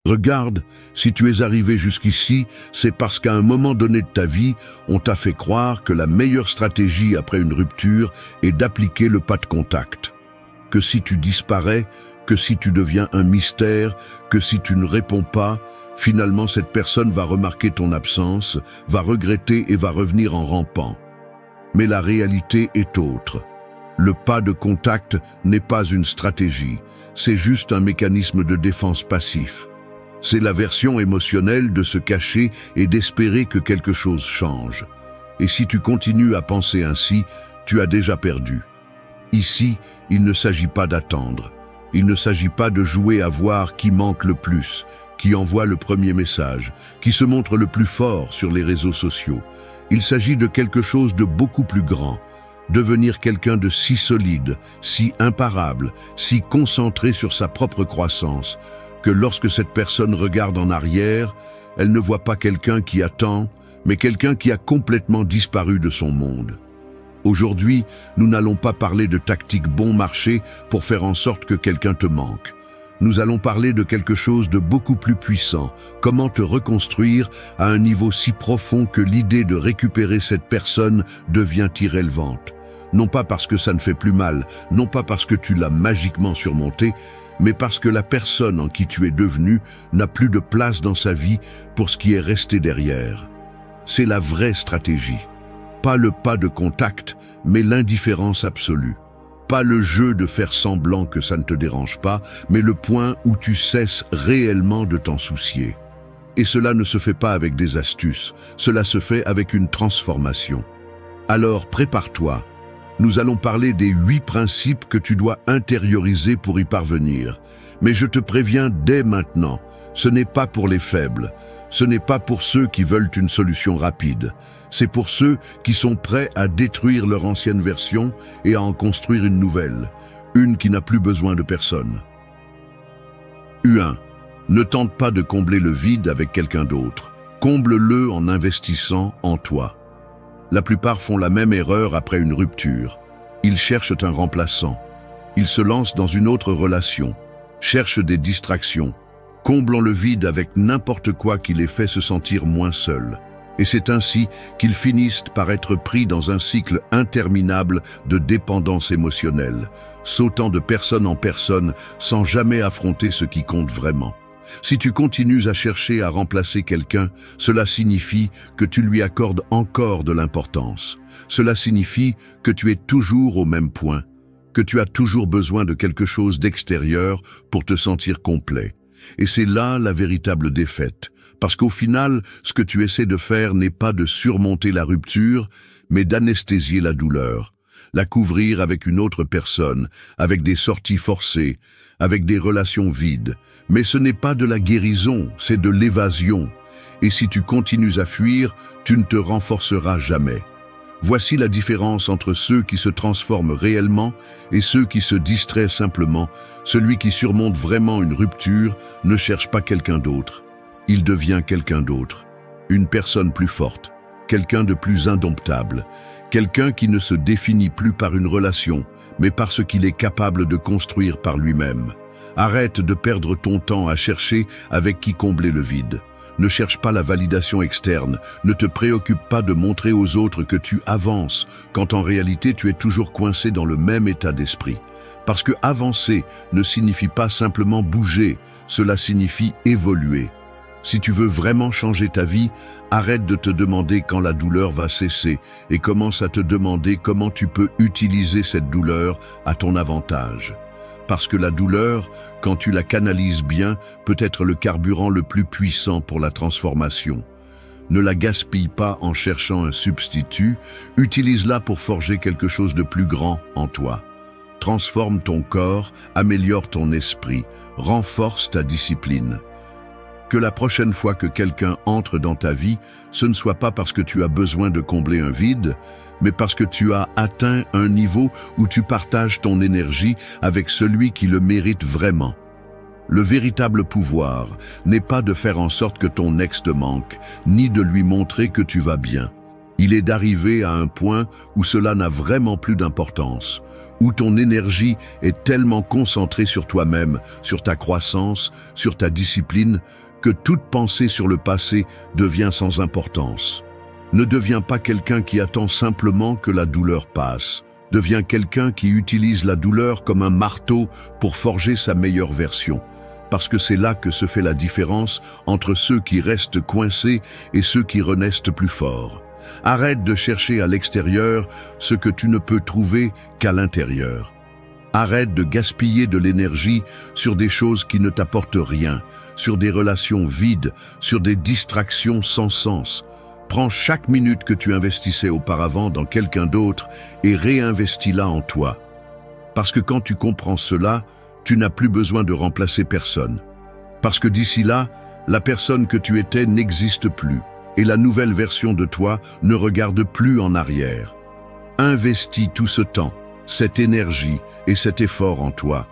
Regarde, si tu es arrivé jusqu'ici, c'est parce qu'à un moment donné de ta vie, on t'a fait croire que la meilleure stratégie après une rupture est d'appliquer le pas de contact. Que si tu disparais, que si tu deviens un mystère, que si tu ne réponds pas, finalement cette personne va remarquer ton absence, va regretter et va revenir en rampant. Mais la réalité est autre. Le pas de contact n'est pas une stratégie, c'est juste un mécanisme de défense passif. C'est la version émotionnelle de se cacher et d'espérer que quelque chose change. Et si tu continues à penser ainsi, tu as déjà perdu. Ici, il ne s'agit pas d'attendre. Il ne s'agit pas de jouer à voir qui manque le plus, qui envoie le premier message, qui se montre le plus fort sur les réseaux sociaux. Il s'agit de quelque chose de beaucoup plus grand. Devenir quelqu'un de si solide, si imparable, si concentré sur sa propre croissance, que lorsque cette personne regarde en arrière, elle ne voit pas quelqu'un qui attend, mais quelqu'un qui a complètement disparu de son monde. Aujourd'hui, nous n'allons pas parler de tactique bon marché pour faire en sorte que quelqu'un te manque. Nous allons parler de quelque chose de beaucoup plus puissant, comment te reconstruire à un niveau si profond que l'idée de récupérer cette personne devient irrélevante. Non pas parce que ça ne fait plus mal, non pas parce que tu l'as magiquement surmonté, mais parce que la personne en qui tu es devenu n'a plus de place dans sa vie pour ce qui est resté derrière. C'est la vraie stratégie. Pas le pas de contact, mais l'indifférence absolue. Pas le jeu de faire semblant que ça ne te dérange pas, mais le point où tu cesses réellement de t'en soucier. Et cela ne se fait pas avec des astuces, cela se fait avec une transformation. Alors prépare-toi. Nous allons parler des 8 principes que tu dois intérioriser pour y parvenir. Mais je te préviens dès maintenant, ce n'est pas pour les faibles, ce n'est pas pour ceux qui veulent une solution rapide. C'est pour ceux qui sont prêts à détruire leur ancienne version et à en construire une nouvelle, une qui n'a plus besoin de personne. U1. Ne tente pas de combler le vide avec quelqu'un d'autre. Comble-le en investissant en toi. La plupart font la même erreur après une rupture. Ils cherchent un remplaçant. Ils se lancent dans une autre relation, cherchent des distractions, comblant le vide avec n'importe quoi qui les fait se sentir moins seuls. Et c'est ainsi qu'ils finissent par être pris dans un cycle interminable de dépendance émotionnelle, sautant de personne en personne sans jamais affronter ce qui compte vraiment. Si tu continues à chercher à remplacer quelqu'un, cela signifie que tu lui accordes encore de l'importance. Cela signifie que tu es toujours au même point, que tu as toujours besoin de quelque chose d'extérieur pour te sentir complet. Et c'est là la véritable défaite, parce qu'au final, ce que tu essaies de faire n'est pas de surmonter la rupture, mais d'anesthésier la douleur, la couvrir avec une autre personne, avec des sorties forcées, avec des relations vides. Mais ce n'est pas de la guérison, c'est de l'évasion. Et si tu continues à fuir, tu ne te renforceras jamais. Voici la différence entre ceux qui se transforment réellement et ceux qui se distraient simplement. Celui qui surmonte vraiment une rupture ne cherche pas quelqu'un d'autre. Il devient quelqu'un d'autre, une personne plus forte, quelqu'un de plus indomptable, quelqu'un qui ne se définit plus par une relation, mais par ce qu'il est capable de construire par lui-même. Arrête de perdre ton temps à chercher avec qui combler le vide. Ne cherche pas la validation externe, ne te préoccupe pas de montrer aux autres que tu avances, quand en réalité tu es toujours coincé dans le même état d'esprit. Parce que avancer ne signifie pas simplement bouger, cela signifie évoluer. Si tu veux vraiment changer ta vie, arrête de te demander quand la douleur va cesser et commence à te demander comment tu peux utiliser cette douleur à ton avantage. Parce que la douleur, quand tu la canalises bien, peut être le carburant le plus puissant pour la transformation. Ne la gaspille pas en cherchant un substitut, utilise-la pour forger quelque chose de plus grand en toi. Transforme ton corps, améliore ton esprit, renforce ta discipline. Que la prochaine fois que quelqu'un entre dans ta vie, ce ne soit pas parce que tu as besoin de combler un vide, mais parce que tu as atteint un niveau où tu partages ton énergie avec celui qui le mérite vraiment. Le véritable pouvoir n'est pas de faire en sorte que ton ex te manque, ni de lui montrer que tu vas bien. Il est d'arriver à un point où cela n'a vraiment plus d'importance, où ton énergie est tellement concentrée sur toi-même, sur ta croissance, sur ta discipline, que toute pensée sur le passé devient sans importance. Ne deviens pas quelqu'un qui attend simplement que la douleur passe. Deviens quelqu'un qui utilise la douleur comme un marteau pour forger sa meilleure version. Parce que c'est là que se fait la différence entre ceux qui restent coincés et ceux qui renaissent plus forts. Arrête de chercher à l'extérieur ce que tu ne peux trouver qu'à l'intérieur. Arrête de gaspiller de l'énergie sur des choses qui ne t'apportent rien, sur des relations vides, sur des distractions sans sens. Prends chaque minute que tu investissais auparavant dans quelqu'un d'autre et réinvestis-la en toi. Parce que quand tu comprends cela, tu n'as plus besoin de remplacer personne. Parce que d'ici là, la personne que tu étais n'existe plus et la nouvelle version de toi ne regarde plus en arrière. Investis tout ce temps, cette énergie et cet effort en toi.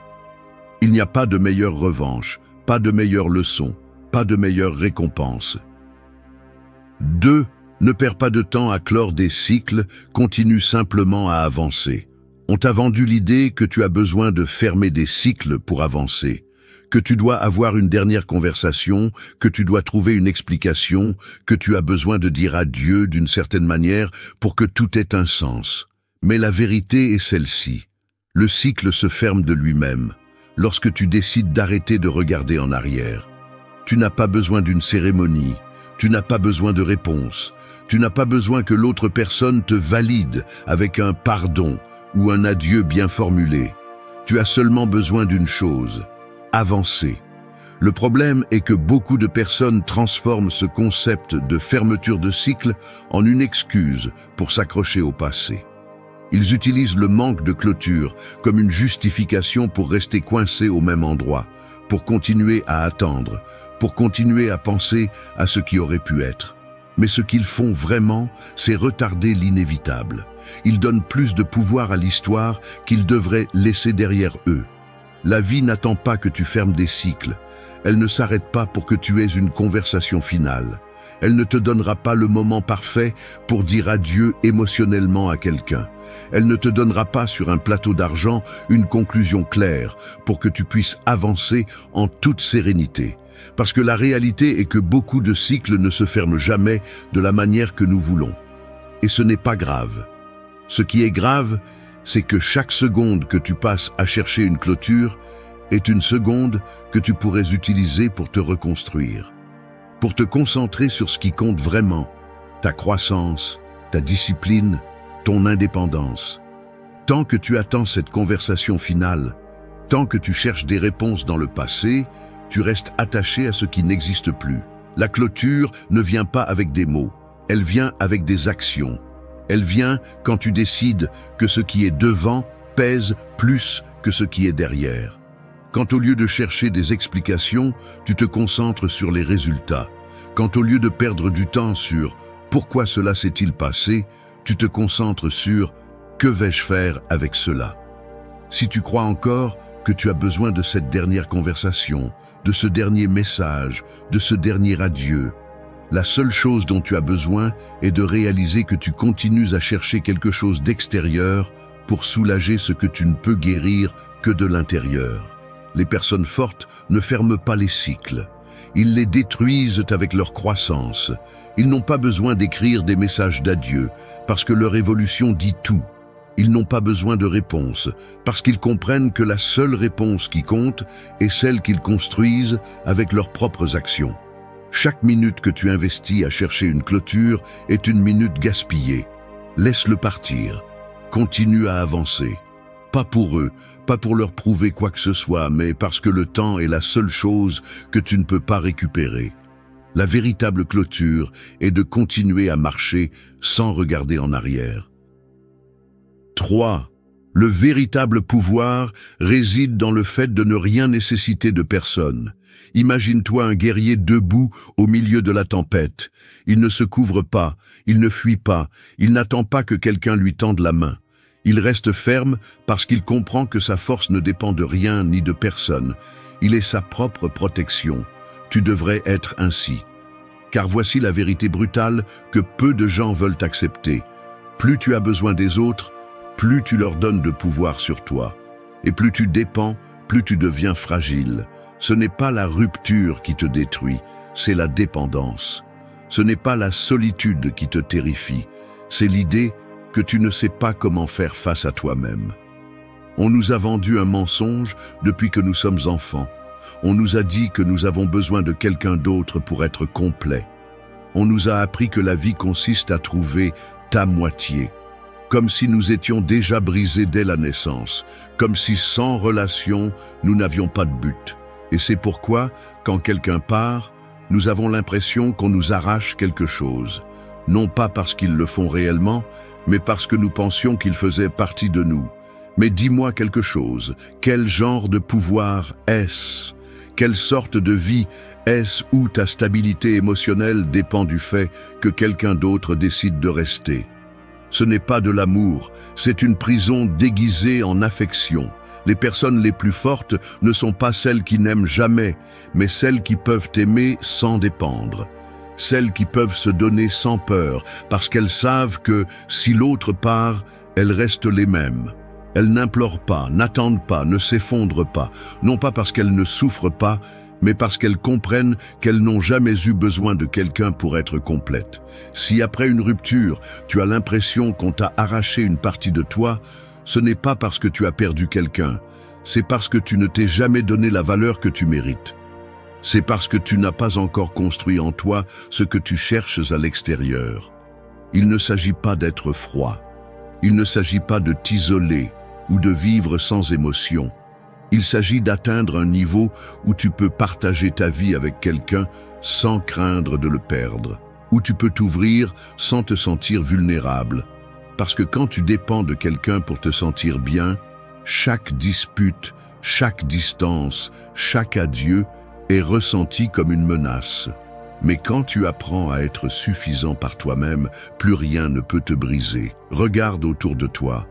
Il n'y a pas de meilleure revanche, pas de meilleure leçon, pas de meilleure récompense. 2. Ne perds pas de temps à clore des cycles, continue simplement à avancer. On t'a vendu l'idée que tu as besoin de fermer des cycles pour avancer, que tu dois avoir une dernière conversation, que tu dois trouver une explication, que tu as besoin de dire adieu d'une certaine manière pour que tout ait un sens. Mais la vérité est celle-ci. Le cycle se ferme de lui-même, lorsque tu décides d'arrêter de regarder en arrière. Tu n'as pas besoin d'une cérémonie, tu n'as pas besoin de réponse, tu n'as pas besoin que l'autre personne te valide avec un pardon ou un adieu bien formulé. Tu as seulement besoin d'une chose, avancer. Le problème est que beaucoup de personnes transforment ce concept de fermeture de cycle en une excuse pour s'accrocher au passé. Ils utilisent le manque de clôture comme une justification pour rester coincés au même endroit, pour continuer à attendre, pour continuer à penser à ce qui aurait pu être. Mais ce qu'ils font vraiment, c'est retarder l'inévitable. Ils donnent plus de pouvoir à l'histoire qu'ils devraient laisser derrière eux. La vie n'attend pas que tu fermes des cycles. Elle ne s'arrête pas pour que tu aies une conversation finale. Elle ne te donnera pas le moment parfait pour dire adieu émotionnellement à quelqu'un. Elle ne te donnera pas sur un plateau d'argent une conclusion claire pour que tu puisses avancer en toute sérénité. Parce que la réalité est que beaucoup de cycles ne se ferment jamais de la manière que nous voulons. Et ce n'est pas grave. Ce qui est grave, c'est que chaque seconde que tu passes à chercher une clôture est une seconde que tu pourrais utiliser pour te reconstruire. Pour te concentrer sur ce qui compte vraiment, ta croissance, ta discipline, ton indépendance. Tant que tu attends cette conversation finale, tant que tu cherches des réponses dans le passé, tu restes attaché à ce qui n'existe plus. La clôture ne vient pas avec des mots, elle vient avec des actions. Elle vient quand tu décides que ce qui est devant pèse plus que ce qui est derrière. Quand au lieu de chercher des explications, tu te concentres sur les résultats. Quand au lieu de perdre du temps sur « pourquoi cela s'est-il passé ?», tu te concentres sur « que vais-je faire avec cela ?» Si tu crois encore que tu as besoin de cette dernière conversation, de ce dernier message, de ce dernier adieu, la seule chose dont tu as besoin est de réaliser que tu continues à chercher quelque chose d'extérieur pour soulager ce que tu ne peux guérir que de l'intérieur. Les personnes fortes ne ferment pas les cycles. Ils les détruisent avec leur croissance. Ils n'ont pas besoin d'écrire des messages d'adieu parce que leur évolution dit tout. Ils n'ont pas besoin de réponse parce qu'ils comprennent que la seule réponse qui compte est celle qu'ils construisent avec leurs propres actions. Chaque minute que tu investis à chercher une clôture est une minute gaspillée. Laisse-le partir. Continue à avancer. Pas pour eux, pas pour leur prouver quoi que ce soit, mais parce que le temps est la seule chose que tu ne peux pas récupérer. La véritable clôture est de continuer à marcher sans regarder en arrière. 3. Le véritable pouvoir réside dans le fait de ne rien nécessiter de personne. Imagine-toi un guerrier debout au milieu de la tempête. Il ne se couvre pas, il ne fuit pas, il n'attend pas que quelqu'un lui tende la main. Il reste ferme parce qu'il comprend que sa force ne dépend de rien ni de personne. Il est sa propre protection. Tu devrais être ainsi. Car voici la vérité brutale que peu de gens veulent accepter. Plus tu as besoin des autres, plus tu leur donnes de pouvoir sur toi. Et plus tu dépends, plus tu deviens fragile. Ce n'est pas la rupture qui te détruit, c'est la dépendance. Ce n'est pas la solitude qui te terrifie, c'est l'idée que tu ne sais pas comment faire face à toi-même. On nous a vendu un mensonge depuis que nous sommes enfants. On nous a dit que nous avons besoin de quelqu'un d'autre pour être complet. On nous a appris que la vie consiste à trouver ta moitié, comme si nous étions déjà brisés dès la naissance, comme si sans relation, nous n'avions pas de but. Et c'est pourquoi, quand quelqu'un part, nous avons l'impression qu'on nous arrache quelque chose, non pas parce qu'ils le font réellement, mais parce que nous pensions qu'ils faisaient partie de nous. Mais dis-moi quelque chose, quel genre de pouvoir est-ce? Quelle sorte de vie est-ce où ta stabilité émotionnelle dépend du fait que quelqu'un d'autre décide de rester? Ce n'est pas de l'amour, c'est une prison déguisée en affection. Les personnes les plus fortes ne sont pas celles qui n'aiment jamais, mais celles qui peuvent aimer sans dépendre. Celles qui peuvent se donner sans peur, parce qu'elles savent que, si l'autre part, elles restent les mêmes. Elles n'implorent pas, n'attendent pas, ne s'effondrent pas, non pas parce qu'elles ne souffrent pas, mais parce qu'elles comprennent qu'elles n'ont jamais eu besoin de quelqu'un pour être complètes. Si après une rupture, tu as l'impression qu'on t'a arraché une partie de toi, ce n'est pas parce que tu as perdu quelqu'un, c'est parce que tu ne t'es jamais donné la valeur que tu mérites. C'est parce que tu n'as pas encore construit en toi ce que tu cherches à l'extérieur. Il ne s'agit pas d'être froid. Il ne s'agit pas de t'isoler ou de vivre sans émotion. Il s'agit d'atteindre un niveau où tu peux partager ta vie avec quelqu'un sans craindre de le perdre, où tu peux t'ouvrir sans te sentir vulnérable. Parce que quand tu dépends de quelqu'un pour te sentir bien, chaque dispute, chaque distance, chaque adieu est ressenti comme une menace. Mais quand tu apprends à être suffisant par toi-même, plus rien ne peut te briser. Regarde autour de toi.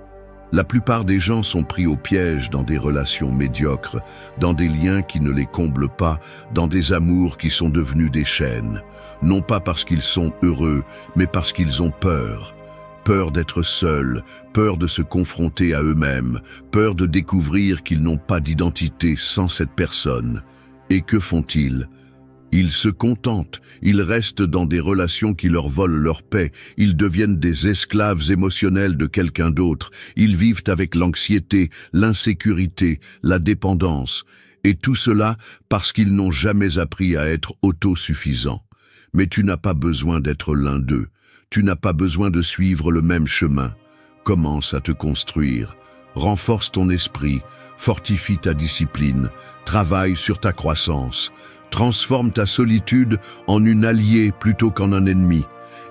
La plupart des gens sont pris au piège dans des relations médiocres, dans des liens qui ne les comblent pas, dans des amours qui sont devenus des chaînes. Non pas parce qu'ils sont heureux, mais parce qu'ils ont peur. Peur d'être seuls, peur de se confronter à eux-mêmes, peur de découvrir qu'ils n'ont pas d'identité sans cette personne. Et que font-ils ? Ils se contentent, ils restent dans des relations qui leur volent leur paix, ils deviennent des esclaves émotionnels de quelqu'un d'autre, ils vivent avec l'anxiété, l'insécurité, la dépendance, et tout cela parce qu'ils n'ont jamais appris à être autosuffisants. Mais tu n'as pas besoin d'être l'un d'eux, tu n'as pas besoin de suivre le même chemin. Commence à te construire, renforce ton esprit, fortifie ta discipline, travaille sur ta croissance. Transforme ta solitude en une alliée plutôt qu'en un ennemi.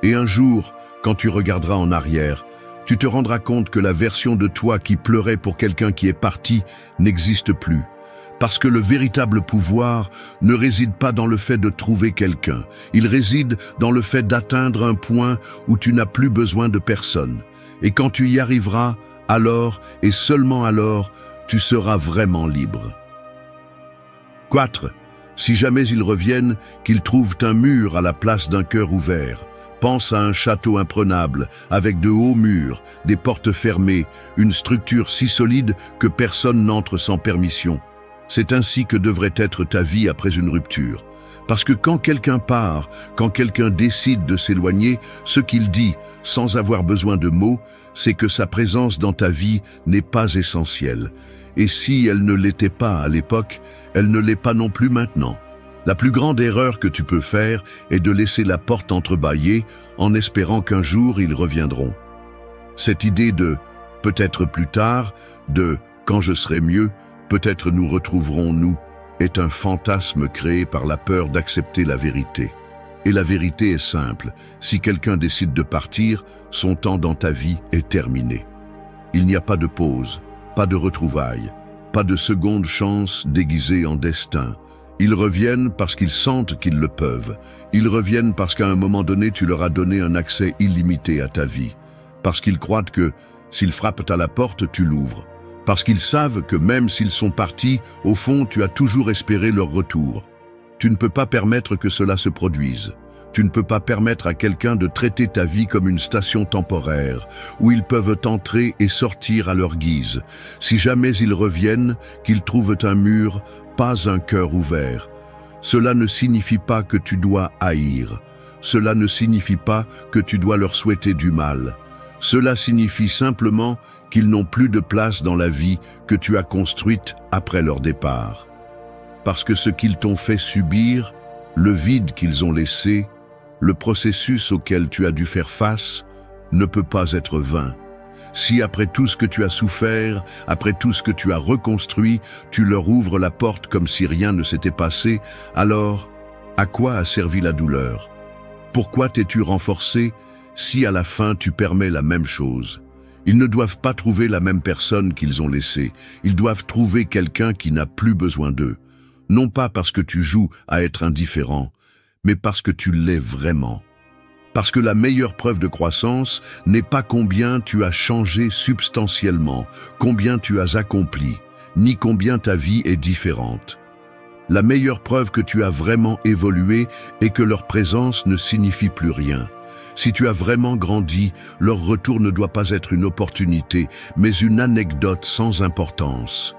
Et un jour, quand tu regarderas en arrière, tu te rendras compte que la version de toi qui pleurait pour quelqu'un qui est parti n'existe plus. Parce que le véritable pouvoir ne réside pas dans le fait de trouver quelqu'un. Il réside dans le fait d'atteindre un point où tu n'as plus besoin de personne. Et quand tu y arriveras, alors, et seulement alors, tu seras vraiment libre. 4. Si jamais ils reviennent, qu'ils trouvent un mur à la place d'un cœur ouvert. Pense à un château imprenable, avec de hauts murs, des portes fermées, une structure si solide que personne n'entre sans permission. C'est ainsi que devrait être ta vie après une rupture. Parce que quand quelqu'un part, quand quelqu'un décide de s'éloigner, ce qu'il dit, sans avoir besoin de mots, c'est que sa présence dans ta vie n'est pas essentielle. Et si elle ne l'était pas à l'époque, elle ne l'est pas non plus maintenant. La plus grande erreur que tu peux faire est de laisser la porte entrebâillée en espérant qu'un jour ils reviendront. Cette idée de « peut-être plus tard », de « quand je serai mieux », peut-être nous retrouverons-nous, est un fantasme créé par la peur d'accepter la vérité. Et la vérité est simple, si quelqu'un décide de partir, son temps dans ta vie est terminé. Il n'y a pas de pause, pas de retrouvailles, pas de seconde chance déguisée en destin. Ils reviennent parce qu'ils sentent qu'ils le peuvent. Ils reviennent parce qu'à un moment donné, tu leur as donné un accès illimité à ta vie. Parce qu'ils croient que, s'ils frappent à la porte, tu l'ouvres. Parce qu'ils savent que même s'ils sont partis, au fond, tu as toujours espéré leur retour. Tu ne peux pas permettre que cela se produise. Tu ne peux pas permettre à quelqu'un de traiter ta vie comme une station temporaire, où ils peuvent entrer et sortir à leur guise. Si jamais ils reviennent, qu'ils trouvent un mur, pas un cœur ouvert. Cela ne signifie pas que tu dois haïr. Cela ne signifie pas que tu dois leur souhaiter du mal. Cela signifie simplement qu'ils n'ont plus de place dans la vie que tu as construite après leur départ. Parce que ce qu'ils t'ont fait subir, le vide qu'ils ont laissé, le processus auquel tu as dû faire face, ne peut pas être vain. Si après tout ce que tu as souffert, après tout ce que tu as reconstruit, tu leur ouvres la porte comme si rien ne s'était passé, alors, à quoi a servi la douleur? Pourquoi t'es-tu renforcé si à la fin tu permets la même chose? Ils ne doivent pas trouver la même personne qu'ils ont laissée. Ils doivent trouver quelqu'un qui n'a plus besoin d'eux. Non pas parce que tu joues à être indifférent, mais parce que tu l'es vraiment. Parce que la meilleure preuve de croissance n'est pas combien tu as changé substantiellement, combien tu as accompli, ni combien ta vie est différente. La meilleure preuve que tu as vraiment évolué est que leur présence ne signifie plus rien. Si tu as vraiment grandi, leur retour ne doit pas être une opportunité, mais une anecdote sans importance.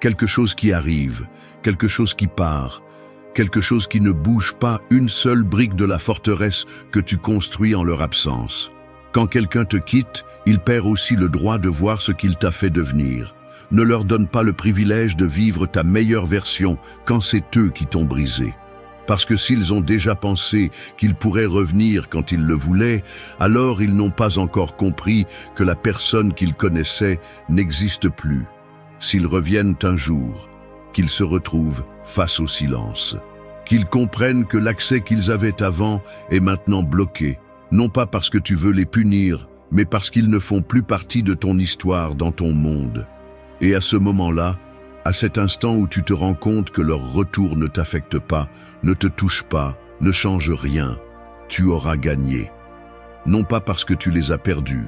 Quelque chose qui arrive, quelque chose qui part, quelque chose qui ne bouge pas une seule brique de la forteresse que tu construis en leur absence. Quand quelqu'un te quitte, il perd aussi le droit de voir ce qu'il t'a fait devenir. Ne leur donne pas le privilège de vivre ta meilleure version quand c'est eux qui t'ont brisé. Parce que s'ils ont déjà pensé qu'ils pourraient revenir quand ils le voulaient, alors ils n'ont pas encore compris que la personne qu'ils connaissaient n'existe plus. S'ils reviennent un jour, qu'ils se retrouvent face au silence, qu'ils comprennent que l'accès qu'ils avaient avant est maintenant bloqué, non pas parce que tu veux les punir, mais parce qu'ils ne font plus partie de ton histoire dans ton monde. Et à ce moment-là, à cet instant où tu te rends compte que leur retour ne t'affecte pas, ne te touche pas, ne change rien, tu auras gagné. Non pas parce que tu les as perdus,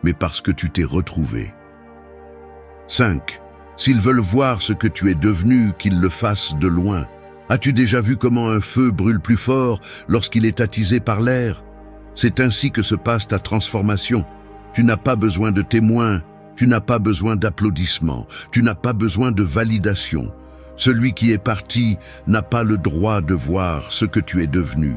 mais parce que tu t'es retrouvé. 5. S'ils veulent voir ce que tu es devenu, qu'ils le fassent de loin. As-tu déjà vu comment un feu brûle plus fort lorsqu'il est attisé par l'air? C'est ainsi que se passe ta transformation. Tu n'as pas besoin de témoins, tu n'as pas besoin d'applaudissements, tu n'as pas besoin de validation. Celui qui est parti n'a pas le droit de voir ce que tu es devenu.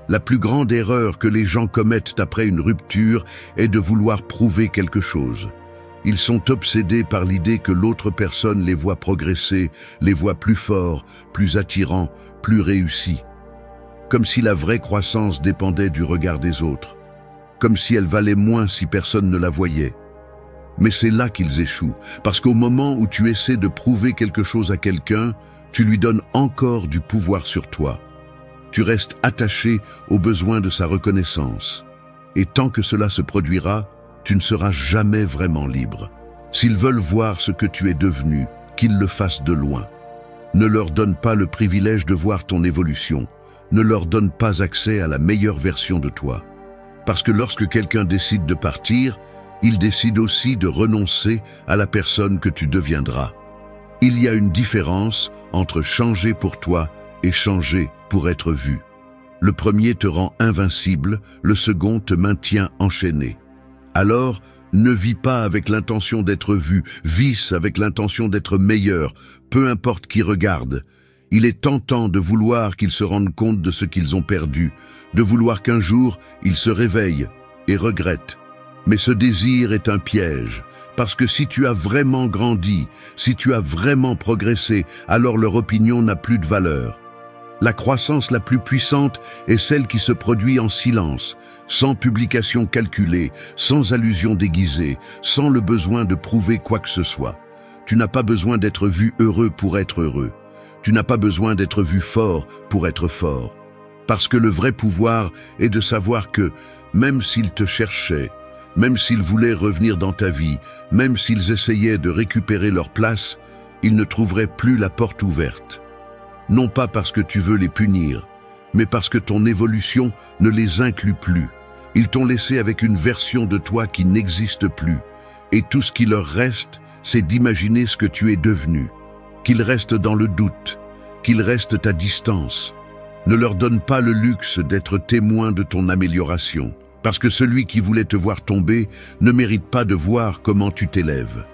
La plus grande erreur que les gens commettent après une rupture est de vouloir prouver quelque chose. Ils sont obsédés par l'idée que l'autre personne les voit progresser, les voit plus forts, plus attirants, plus réussis. Comme si la vraie croissance dépendait du regard des autres. Comme si elle valait moins si personne ne la voyait. Mais c'est là qu'ils échouent, parce qu'au moment où tu essaies de prouver quelque chose à quelqu'un, tu lui donnes encore du pouvoir sur toi. Tu restes attaché aux besoins de sa reconnaissance. Et tant que cela se produira, tu ne seras jamais vraiment libre. S'ils veulent voir ce que tu es devenu, qu'ils le fassent de loin. Ne leur donne pas le privilège de voir ton évolution. Ne leur donne pas accès à la meilleure version de toi. Parce que lorsque quelqu'un décide de partir, il décide aussi de renoncer à la personne que tu deviendras. Il y a une différence entre changer pour toi et changer pour être vu. Le premier te rend invincible, le second te maintient enchaîné. Alors, ne vis pas avec l'intention d'être vu, vis avec l'intention d'être meilleur, peu importe qui regarde. Il est tentant de vouloir qu'ils se rendent compte de ce qu'ils ont perdu, de vouloir qu'un jour, ils se réveillent et regrettent. Mais ce désir est un piège, parce que si tu as vraiment grandi, si tu as vraiment progressé, alors leur opinion n'a plus de valeur. La croissance la plus puissante est celle qui se produit en silence, sans publication calculée, sans allusion déguisée, sans le besoin de prouver quoi que ce soit. Tu n'as pas besoin d'être vu heureux pour être heureux. Tu n'as pas besoin d'être vu fort pour être fort. Parce que le vrai pouvoir est de savoir que, même s'ils te cherchaient, même s'ils voulaient revenir dans ta vie, même s'ils essayaient de récupérer leur place, ils ne trouveraient plus la porte ouverte. Non pas parce que tu veux les punir, mais parce que ton évolution ne les inclut plus. Ils t'ont laissé avec une version de toi qui n'existe plus. Et tout ce qui leur reste, c'est d'imaginer ce que tu es devenu. Qu'ils restent dans le doute, qu'ils restent à distance. Ne leur donne pas le luxe d'être témoin de ton amélioration, parce que celui qui voulait te voir tomber ne mérite pas de voir comment tu t'élèves.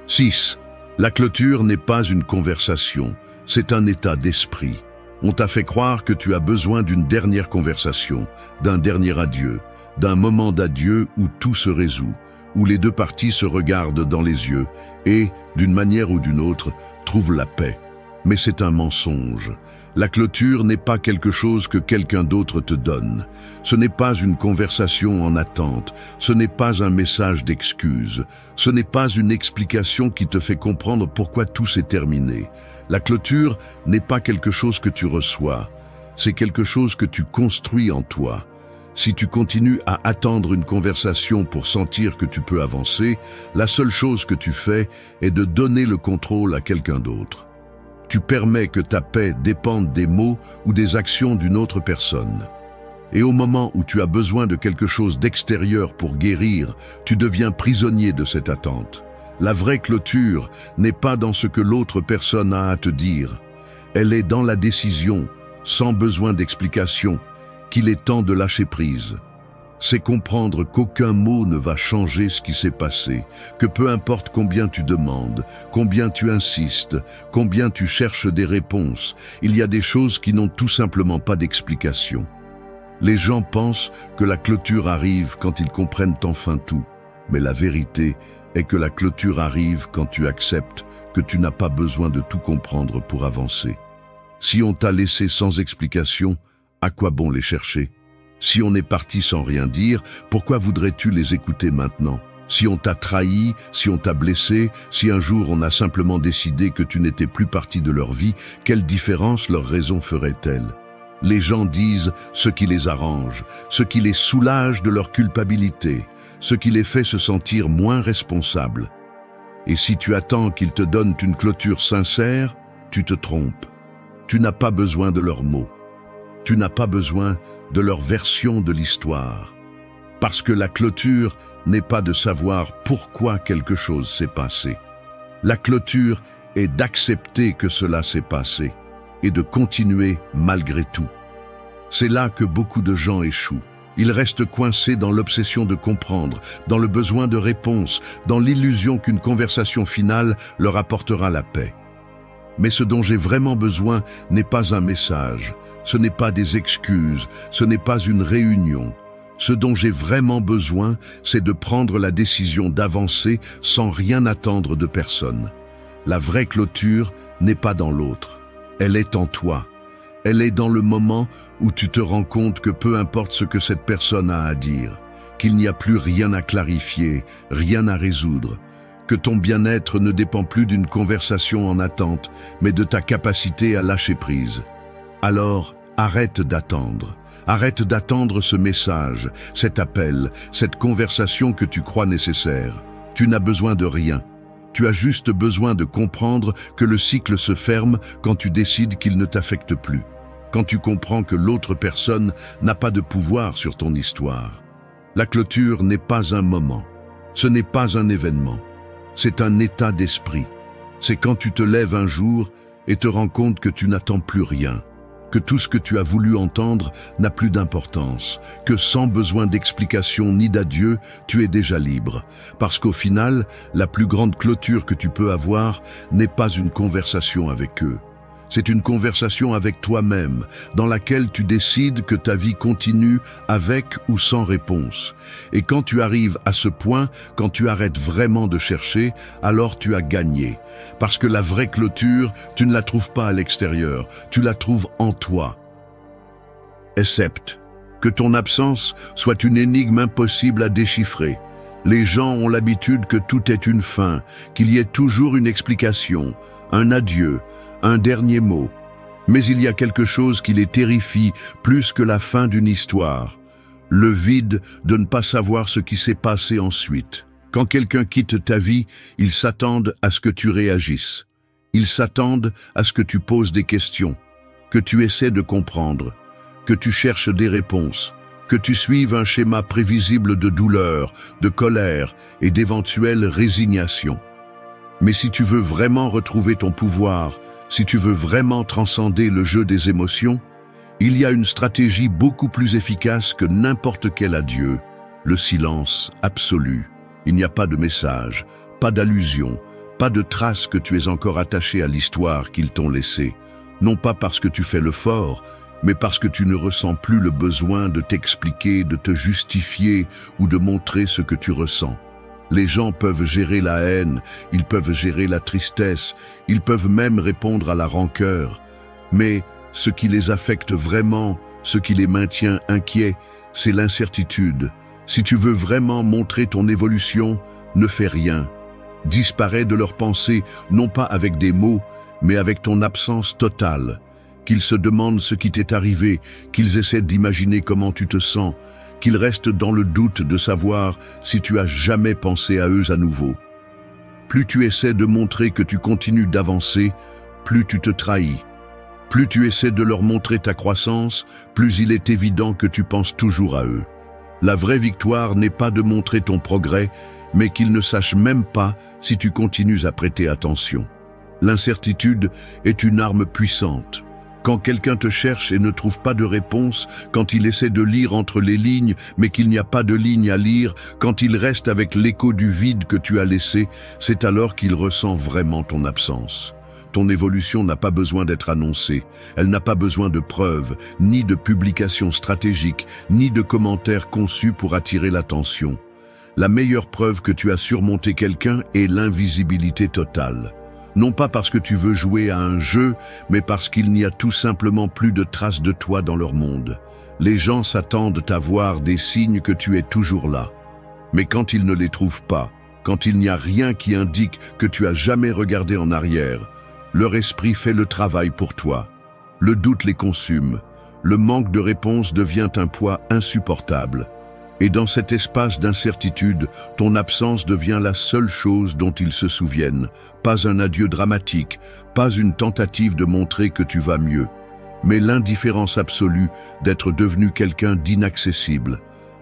6. La clôture n'est pas une conversation, c'est un état d'esprit. On t'a fait croire que tu as besoin d'une dernière conversation, d'un dernier adieu, d'un moment d'adieu où tout se résout, où les deux parties se regardent dans les yeux et, d'une manière ou d'une autre, trouvent la paix. Mais c'est un mensonge. La clôture n'est pas quelque chose que quelqu'un d'autre te donne. Ce n'est pas une conversation en attente. Ce n'est pas un message d'excuse. Ce n'est pas une explication qui te fait comprendre pourquoi tout s'est terminé. La clôture n'est pas quelque chose que tu reçois. C'est quelque chose que tu construis en toi. Si tu continues à attendre une conversation pour sentir que tu peux avancer, la seule chose que tu fais est de donner le contrôle à quelqu'un d'autre. Tu permets que ta paix dépende des mots ou des actions d'une autre personne. Et au moment où tu as besoin de quelque chose d'extérieur pour guérir, tu deviens prisonnier de cette attente. La vraie clôture n'est pas dans ce que l'autre personne a à te dire. Elle est dans la décision, sans besoin d'explication, qu'il est temps de lâcher prise. C'est comprendre qu'aucun mot ne va changer ce qui s'est passé, que peu importe combien tu demandes, combien tu insistes, combien tu cherches des réponses, il y a des choses qui n'ont tout simplement pas d'explication. Les gens pensent que la clôture arrive quand ils comprennent enfin tout, mais la vérité est que la clôture arrive quand tu acceptes que tu n'as pas besoin de tout comprendre pour avancer. Si on t'a laissé sans explication, à quoi bon les chercher ? Si on est parti sans rien dire, pourquoi voudrais-tu les écouter maintenant? Si on t'a trahi, si on t'a blessé, si un jour on a simplement décidé que tu n'étais plus partie de leur vie, quelle différence leurs raisons feraient-elles? Les gens disent ce qui les arrange, ce qui les soulage de leur culpabilité, ce qui les fait se sentir moins responsables. Et si tu attends qu'ils te donnent une clôture sincère, tu te trompes. Tu n'as pas besoin de leurs mots. Tu n'as pas besoin de leur version de l'histoire. Parce que la clôture n'est pas de savoir pourquoi quelque chose s'est passé. La clôture est d'accepter que cela s'est passé et de continuer malgré tout. C'est là que beaucoup de gens échouent. Ils restent coincés dans l'obsession de comprendre, dans le besoin de réponse, dans l'illusion qu'une conversation finale leur apportera la paix. Mais ce dont j'ai vraiment besoin n'est pas un message, ce n'est pas des excuses, ce n'est pas une réunion. Ce dont j'ai vraiment besoin, c'est de prendre la décision d'avancer sans rien attendre de personne. La vraie clôture n'est pas dans l'autre, elle est en toi. Elle est dans le moment où tu te rends compte que peu importe ce que cette personne a à dire, qu'il n'y a plus rien à clarifier, rien à résoudre, que ton bien-être ne dépend plus d'une conversation en attente, mais de ta capacité à lâcher prise. Alors, arrête d'attendre. Arrête d'attendre ce message, cet appel, cette conversation que tu crois nécessaire. Tu n'as besoin de rien. Tu as juste besoin de comprendre que le cycle se ferme quand tu décides qu'il ne t'affecte plus. Quand tu comprends que l'autre personne n'a pas de pouvoir sur ton histoire. La clôture n'est pas un moment. Ce n'est pas un événement. C'est un état d'esprit. C'est quand tu te lèves un jour et te rends compte que tu n'attends plus rien, que tout ce que tu as voulu entendre n'a plus d'importance, que sans besoin d'explication ni d'adieu, tu es déjà libre. Parce qu'au final, la plus grande clôture que tu peux avoir n'est pas une conversation avec eux. C'est une conversation avec toi-même, dans laquelle tu décides que ta vie continue avec ou sans réponse. Et quand tu arrives à ce point, quand tu arrêtes vraiment de chercher, alors tu as gagné. Parce que la vraie clôture, tu ne la trouves pas à l'extérieur, tu la trouves en toi. Accepte que ton absence soit une énigme impossible à déchiffrer. Les gens ont l'habitude que tout est une fin, qu'il y ait toujours une explication, un adieu, un dernier mot. Mais il y a quelque chose qui les terrifie plus que la fin d'une histoire. Le vide de ne pas savoir ce qui s'est passé ensuite. Quand quelqu'un quitte ta vie, ils s'attendent à ce que tu réagisses. Ils s'attendent à ce que tu poses des questions, que tu essaies de comprendre, que tu cherches des réponses, que tu suives un schéma prévisible de douleur, de colère et d'éventuelle résignation. Mais si tu veux vraiment retrouver ton pouvoir, Si tu veux vraiment transcender le jeu des émotions, il y a une stratégie beaucoup plus efficace que n'importe quel adieu, le silence absolu. Il n'y a pas de message, pas d'allusion, pas de trace que tu es encore attaché à l'histoire qu'ils t'ont laissée. Non pas parce que tu fais le fort, mais parce que tu ne ressens plus le besoin de t'expliquer, de te justifier ou de montrer ce que tu ressens. Les gens peuvent gérer la haine, ils peuvent gérer la tristesse, ils peuvent même répondre à la rancœur. Mais ce qui les affecte vraiment, ce qui les maintient inquiets, c'est l'incertitude. Si tu veux vraiment montrer ton évolution, ne fais rien. Disparais de leurs pensées, non pas avec des mots, mais avec ton absence totale. Qu'ils se demandent ce qui t'est arrivé, qu'ils essaient d'imaginer comment tu te sens, qu'ils restent dans le doute de savoir si tu as jamais pensé à eux à nouveau. Plus tu essaies de montrer que tu continues d'avancer, plus tu te trahis. Plus tu essaies de leur montrer ta croissance, plus il est évident que tu penses toujours à eux. La vraie victoire n'est pas de montrer ton progrès, mais qu'ils ne sachent même pas si tu continues à prêter attention. L'incertitude est une arme puissante. Quand quelqu'un te cherche et ne trouve pas de réponse, quand il essaie de lire entre les lignes, mais qu'il n'y a pas de ligne à lire, quand il reste avec l'écho du vide que tu as laissé, c'est alors qu'il ressent vraiment ton absence. Ton évolution n'a pas besoin d'être annoncée, elle n'a pas besoin de preuves, ni de publications stratégiques, ni de commentaires conçus pour attirer l'attention. La meilleure preuve que tu as surmonté quelqu'un est l'invisibilité totale. Non pas parce que tu veux jouer à un jeu, mais parce qu'il n'y a tout simplement plus de traces de toi dans leur monde. Les gens s'attendent à voir des signes que tu es toujours là. Mais quand ils ne les trouvent pas, quand il n'y a rien qui indique que tu as jamais regardé en arrière, leur esprit fait le travail pour toi. Le doute les consume. Le manque de réponse devient un poids insupportable. Et dans cet espace d'incertitude, ton absence devient la seule chose dont ils se souviennent. Pas un adieu dramatique, pas une tentative de montrer que tu vas mieux, mais l'indifférence absolue d'être devenu quelqu'un d'inaccessible.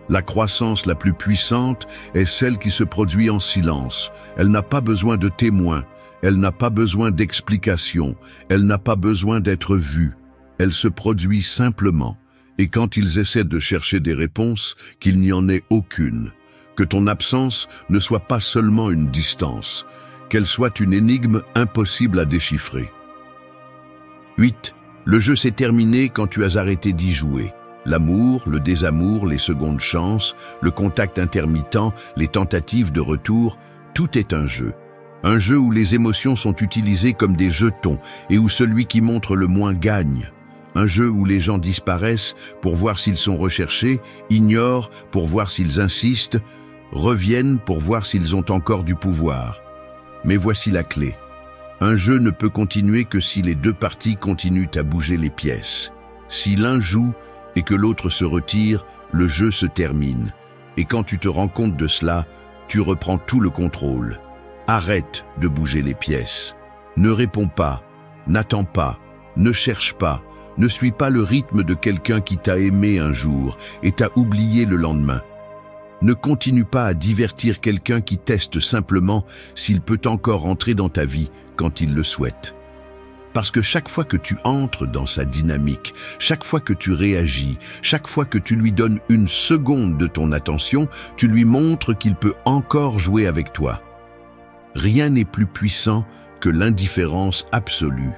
La croissance la plus puissante est celle qui se produit en silence. Elle n'a pas besoin de témoins, elle n'a pas besoin d'explications, elle n'a pas besoin d'être vue. Elle se produit simplement. Et quand ils essaient de chercher des réponses, qu'il n'y en ait aucune. Que ton absence ne soit pas seulement une distance, qu'elle soit une énigme impossible à déchiffrer. 8. Le jeu s'est terminé quand tu as arrêté d'y jouer. L'amour, le désamour, les secondes chances, le contact intermittent, les tentatives de retour, tout est un jeu. Un jeu où les émotions sont utilisées comme des jetons et où celui qui montre le moins gagne. Un jeu où les gens disparaissent pour voir s'ils sont recherchés, ignorent pour voir s'ils insistent, reviennent pour voir s'ils ont encore du pouvoir. Mais voici la clé. Un jeu ne peut continuer que si les deux parties continuent à bouger les pièces. Si l'un joue et que l'autre se retire, le jeu se termine. Et quand tu te rends compte de cela, tu reprends tout le contrôle. Arrête de bouger les pièces. Ne réponds pas, n'attends pas, ne cherche pas. Ne suis pas le rythme de quelqu'un qui t'a aimé un jour et t'a oublié le lendemain. Ne continue pas à divertir quelqu'un qui teste simplement s'il peut encore entrer dans ta vie quand il le souhaite. Parce que chaque fois que tu entres dans sa dynamique, chaque fois que tu réagis, chaque fois que tu lui donnes une seconde de ton attention, tu lui montres qu'il peut encore jouer avec toi. Rien n'est plus puissant que l'indifférence absolue.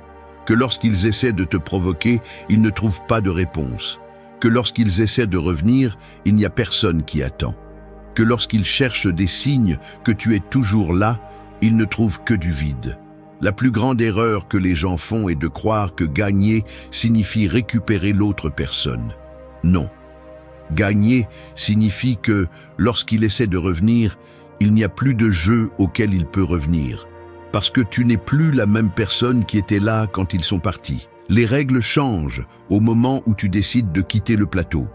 Que lorsqu'ils essaient de te provoquer, ils ne trouvent pas de réponse. Que lorsqu'ils essaient de revenir, il n'y a personne qui attend. Que lorsqu'ils cherchent des signes que tu es toujours là, ils ne trouvent que du vide. La plus grande erreur que les gens font est de croire que gagner signifie récupérer l'autre personne. Non. Gagner signifie que, lorsqu'il essaie de revenir, il n'y a plus de jeu auquel il peut revenir. Parce que tu n'es plus la même personne qui était là quand ils sont partis. Les règles changent au moment où tu décides de quitter le plateau.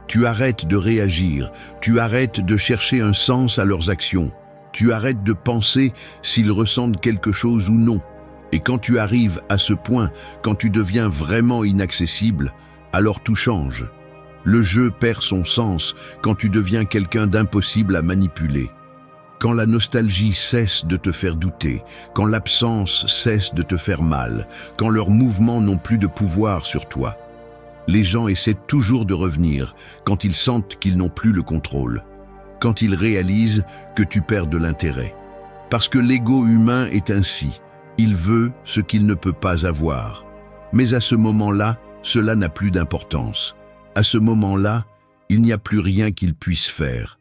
Tu arrêtes de réagir, tu arrêtes de chercher un sens à leurs actions, tu arrêtes de penser s'ils ressentent quelque chose ou non. Et quand tu arrives à ce point, quand tu deviens vraiment inaccessible, alors tout change. Le jeu perd son sens quand tu deviens quelqu'un d'impossible à manipuler. Quand la nostalgie cesse de te faire douter, quand l'absence cesse de te faire mal, quand leurs mouvements n'ont plus de pouvoir sur toi. Les gens essaient toujours de revenir quand ils sentent qu'ils n'ont plus le contrôle, quand ils réalisent que tu perds de l'intérêt. Parce que l'ego humain est ainsi, il veut ce qu'il ne peut pas avoir. Mais à ce moment-là, cela n'a plus d'importance. À ce moment-là, il n'y a plus rien qu'il puisse faire.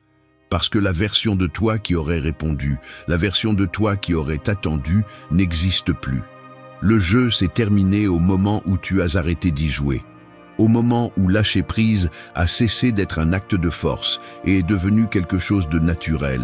Parce que la version de toi qui aurait répondu, la version de toi qui aurait attendu, n'existe plus. Le jeu s'est terminé au moment où tu as arrêté d'y jouer. Au moment où lâcher prise a cessé d'être un acte de force et est devenu quelque chose de naturel.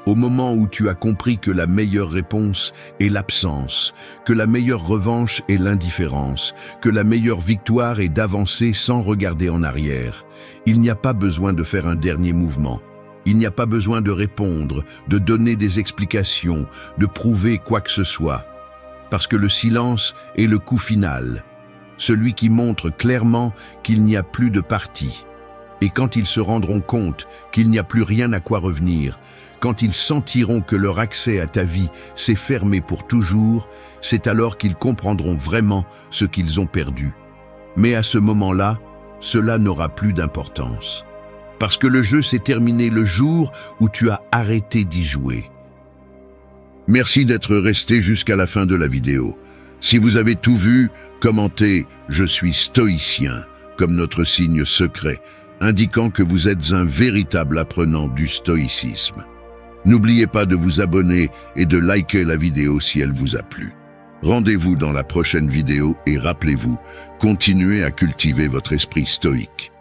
Au moment où tu as compris que la meilleure réponse est l'absence, que la meilleure revanche est l'indifférence, que la meilleure victoire est d'avancer sans regarder en arrière. Il n'y a pas besoin de faire un dernier mouvement. Il n'y a pas besoin de répondre, de donner des explications, de prouver quoi que ce soit. Parce que le silence est le coup final. Celui qui montre clairement qu'il n'y a plus de parti. Et quand ils se rendront compte qu'il n'y a plus rien à quoi revenir, quand ils sentiront que leur accès à ta vie s'est fermé pour toujours, c'est alors qu'ils comprendront vraiment ce qu'ils ont perdu. Mais à ce moment-là, cela n'aura plus d'importance. Parce que le jeu s'est terminé le jour où tu as arrêté d'y jouer. Merci d'être resté jusqu'à la fin de la vidéo. Si vous avez tout vu, commentez « Je suis stoïcien » comme notre signe secret, indiquant que vous êtes un véritable apprenant du stoïcisme. N'oubliez pas de vous abonner et de liker la vidéo si elle vous a plu. Rendez-vous dans la prochaine vidéo et rappelez-vous, continuez à cultiver votre esprit stoïque.